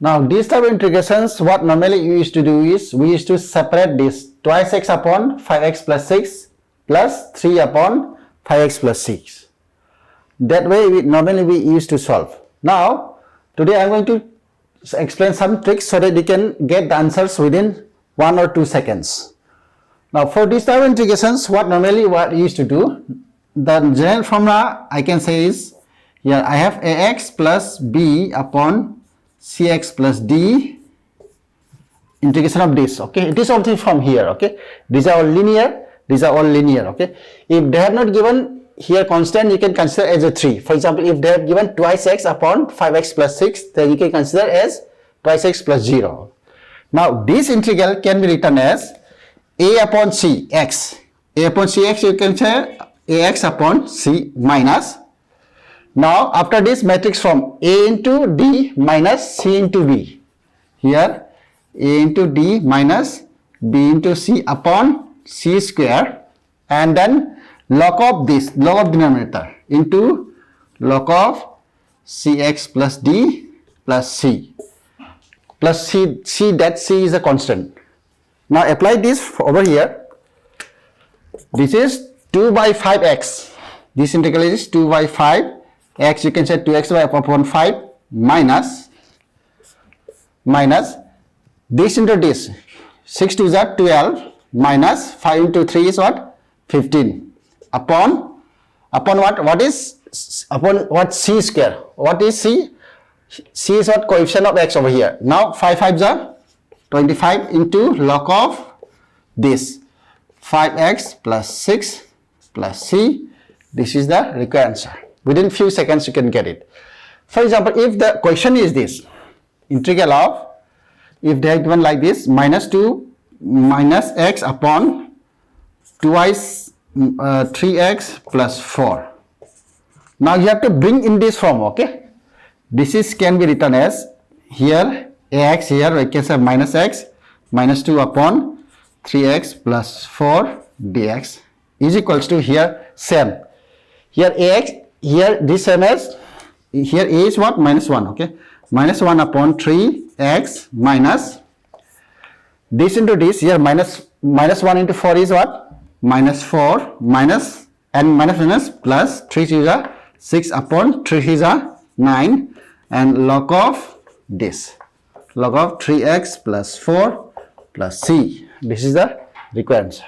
Now these type of integrations, what normally you used to do is we used to separate this twice x upon 5x plus 6 plus 3 upon 5x plus 6. That way normally we used to solve. Now today I am going to explain some tricks so that you can get the answers within 1 or 2 seconds. Now for these type of integrations, what normally what you used to do, the general formula I can say is, here I have ax plus b upon cx plus d integration of this. Okay, it is something from here. Okay, these are all linear, okay. If they have not given here constant, you can consider as a 3. For example, if they have given twice x upon 5x plus 6, then you can consider as twice x plus 0. Now this integral can be written as a upon c x. A upon c x, you can say ax upon c minus. Now after this matrix form, a into d minus c into b. Here a into d minus b into c upon c square, and then log of this, log of denominator into log of cx plus d plus c plus c, that c is a constant. Now apply this over here. This is 2 by 5x. This integral is 2 by 5 x, you can say 2x upon 5 minus this into this, 6 2 is 12 minus 5 into 3 is what? 15 upon what is upon what? C square. What is c? C is what? Coefficient of x over here. Now 5 5s are 25 into log of this 5x plus 6 plus c. This is the required answer. Within few seconds you can get it. For example, if the question is this integral of, if they are given like this, minus 2 minus x upon twice 3x plus 4. Now you have to bring in this form. Okay, this is can be written as, here ax, here I can say minus x minus 2 upon 3x plus 4 dx is equals to, here same, here ax, here this same as, here a is what? Minus 1. Okay, minus 1 upon 3x minus this into this, here minus 1 into 4 is what? Minus 4 minus and minus plus 3 is a 6 upon 3 is a 9, and log of this, log of 3x plus 4 plus c. This is the required answer.